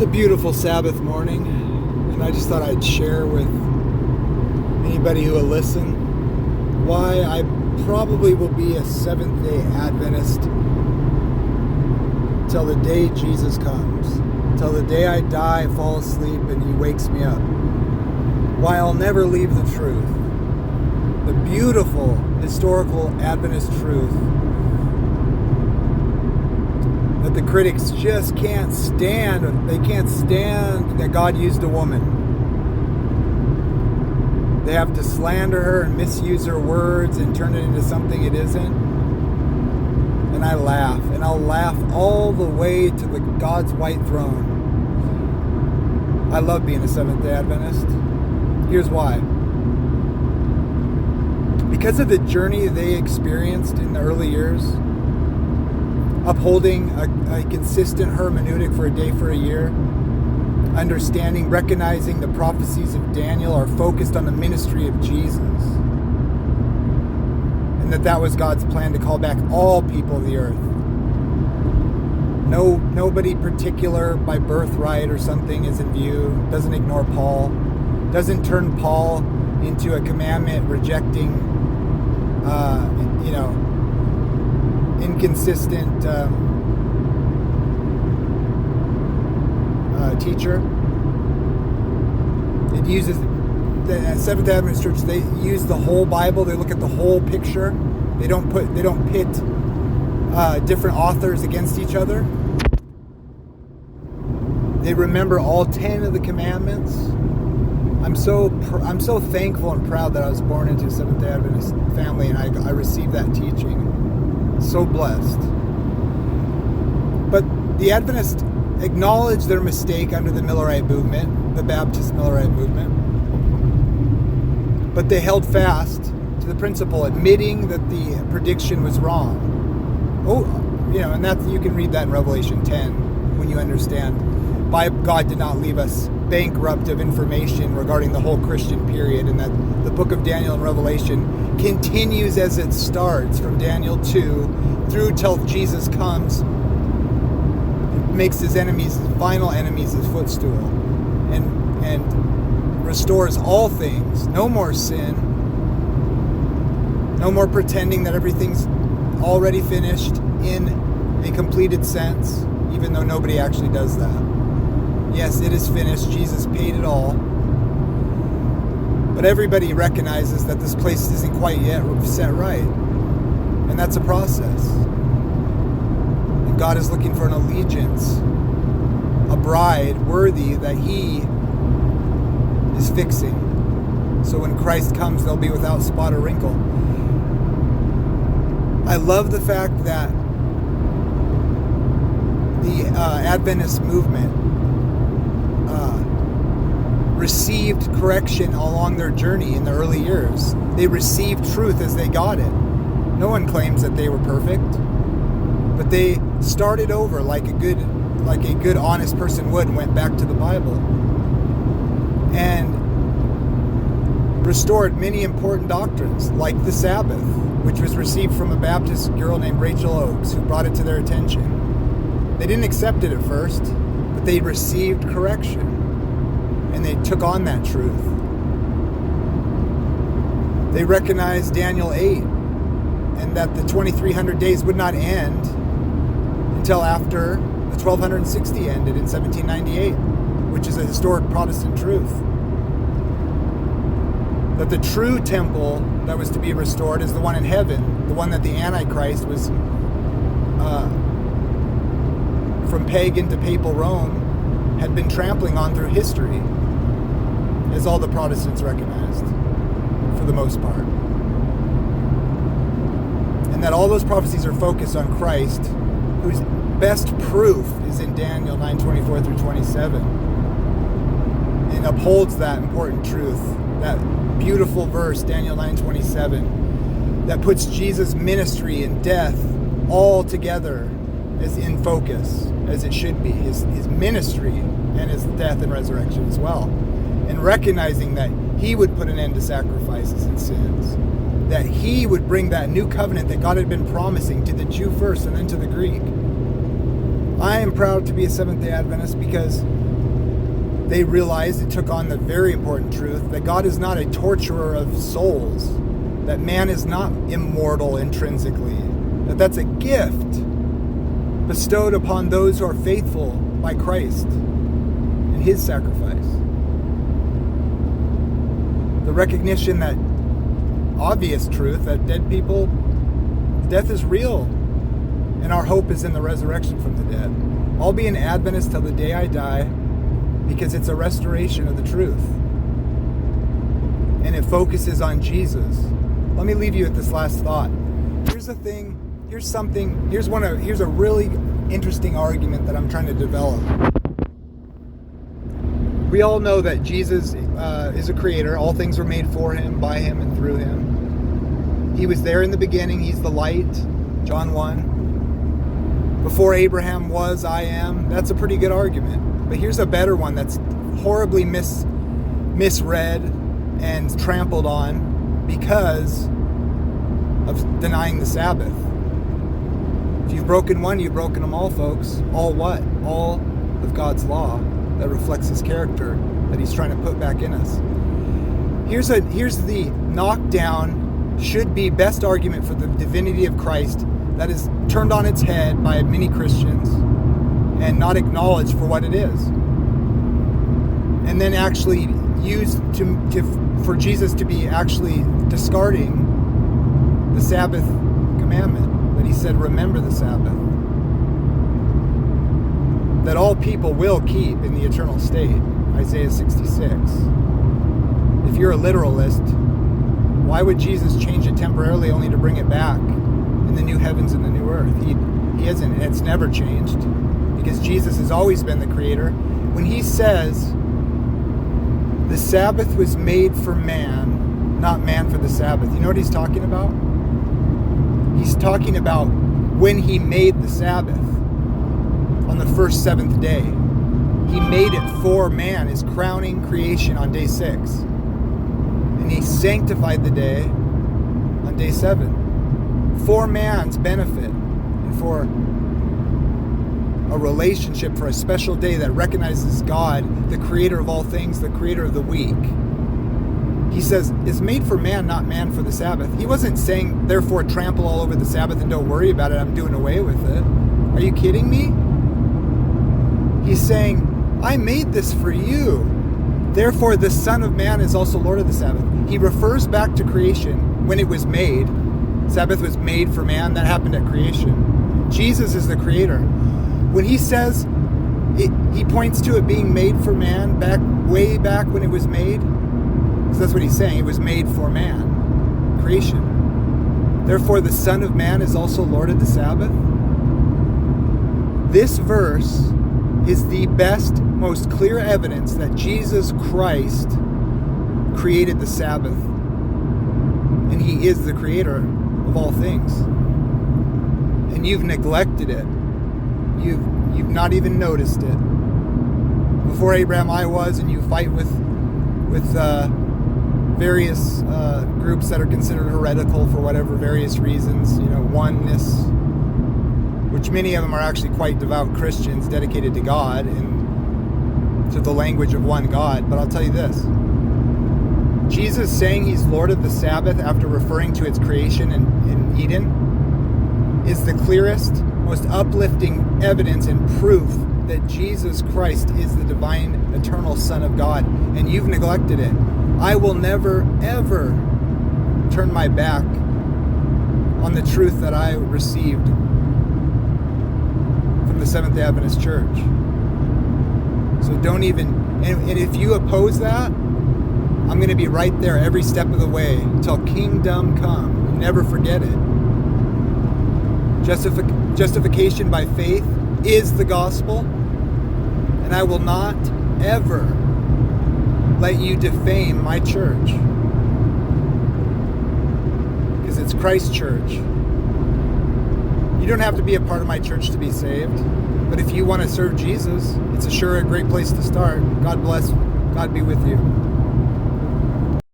It's a beautiful Sabbath morning, and I just thought I'd share with anybody who will listen why I probably will be a Seventh-day Adventist till the day Jesus comes, till the day I die, fall asleep, and He wakes me up. Why I'll never leave the truth, the beautiful historical Adventist truth that the critics just can't stand. They can't stand that God used a woman. They have to slander her and misuse her words and turn it into something it isn't. And I laugh, and I'll laugh all the way to the God's white throne. I love being a Seventh-day Adventist. Here's why. Because of the journey they experienced in the early years, upholding a consistent hermeneutic for a day for a year, understanding, recognizing the prophecies of Daniel are focused on the ministry of Jesus, and that was God's plan to call back all people of the earth. Nobody particular by birthright or something is in view. Doesn't ignore Paul. Doesn't turn Paul into a commandment rejecting, inconsistent teacher. It uses the Seventh Adventist Church. They use the whole Bible. They look at the whole picture. They don't pit different authors against each other. They remember all 10 of the commandments. I'm so thankful and proud that I was born into a Seventh-day Adventist family, and I received that teaching. So blessed. But the Adventists acknowledged their mistake under the Millerite movement, the Baptist Millerite movement. But they held fast to the principle, admitting that the prediction was wrong. And that you can read that in Revelation 10 when you understand God did not leave us bankrupt of information regarding the whole Christian period, and that the book of Daniel and Revelation continues as it starts from Daniel 2 through till Jesus comes and makes his final enemies his footstool, and restores all things. No more sin, no more pretending that everything's already finished in a completed sense, even though nobody actually does that. Yes, it is finished. Jesus paid it all. But everybody recognizes that this place isn't quite yet set right. And that's a process. And God is looking for an allegiance, a bride worthy that He is fixing. So when Christ comes, they'll be without spot or wrinkle. I love the fact that the Adventist movement received correction along their journey in the early years. They received truth as they got it. No one claims that they were perfect, but they started over like a good honest person would, and went back to the Bible and restored many important doctrines, like the Sabbath, which was received from a Baptist girl named Rachel Oakes, who brought it to their attention. They didn't accept it at first, but they received correction. And they took on that truth. They recognized Daniel 8, and that the 2300 days would not end until after the 1260 ended in 1798, which is a historic Protestant truth. That the true temple that was to be restored is the one in heaven, the one that the Antichrist was, from pagan to papal Rome, had been trampling on through history, as all the Protestants recognized, for the most part. And that all those prophecies are focused on Christ, whose best proof is in Daniel 9:24 through 27, and upholds that important truth, that beautiful verse, Daniel 9:27, that puts Jesus' ministry and death all together as in focus, as it should be, his ministry and his death and resurrection as well. And recognizing that He would put an end to sacrifices and sins, that He would bring that new covenant that God had been promising to the Jew first and then to the Greek. I am proud to be a Seventh-day Adventist because they realized, it took on the very important truth that God is not a torturer of souls, that man is not immortal intrinsically, that that's a gift bestowed upon those who are faithful by Christ and his sacrifice. The recognition that obvious truth that death is real, and our hope is in the resurrection from the dead. I'll be an Adventist till the day I die because it's a restoration of the truth. And it focuses on Jesus. Let me leave you with this last thought. Here's a really interesting argument that I'm trying to develop. We all know that Jesus is a creator. All things were made for him, by him, and through him. He was there in the beginning. He's the light, John 1. Before Abraham was, I am. That's a pretty good argument. But here's a better one that's horribly misread and trampled on because of denying the Sabbath. If you've broken one, you've broken them all, folks. All what? All of God's law that reflects his character that he's trying to put back in us. Here's the knockdown, should be best argument for the divinity of Christ that is turned on its head by many Christians and not acknowledged for what it is. And then actually used for Jesus to be actually discarding the Sabbath commandment that he said, remember the Sabbath. That all people will keep in the eternal state, Isaiah 66. If you're a literalist, why would Jesus change it temporarily only to bring it back in the new heavens and the new earth? He hasn't, and it's never changed, because Jesus has always been the creator. When he says the Sabbath was made for man, not man for the Sabbath, you know what he's talking about? He's talking about when he made the Sabbath on the first seventh day. He made it for man, his crowning creation on day 6. And he sanctified the day on day 7 for man's benefit and for a relationship, for a special day that recognizes God, the creator of all things, the creator of the week. He says, it's made for man, not man for the Sabbath. He wasn't saying, therefore, trample all over the Sabbath and don't worry about it, I'm doing away with it. Are you kidding me? He's saying, I made this for you. Therefore, the Son of Man is also Lord of the Sabbath. He refers back to creation when it was made. Sabbath was made for man. That happened at creation. Jesus is the creator. When he says, he points to it being made for man way back when it was made. Because that's what he's saying. It was made for man. Creation. Therefore, the Son of Man is also Lord of the Sabbath. This verse is the best, most clear evidence that Jesus Christ created the Sabbath. And he is the creator of all things. And you've neglected it. You've not even noticed it. Before Abraham I was, and you fight with various groups that are considered heretical for whatever various reasons, oneness, which many of them are actually quite devout Christians dedicated to God and to the language of one God. But I'll tell you this. Jesus saying he's Lord of the Sabbath after referring to its creation in Eden is the clearest, most uplifting evidence and proof that Jesus Christ is the divine, eternal Son of God. And you've neglected it. I will never, ever turn my back on the truth that I received from the Seventh-day Adventist Church. So don't even, and if you oppose that, I'm going to be right there every step of the way until kingdom come. Never forget it. Justification by faith is the gospel, and I will not ever let you defame my church, because it's Christ's church. You don't have to be a part of my church to be saved, but if you want to serve Jesus, it's a great place to start. God bless. God be with you.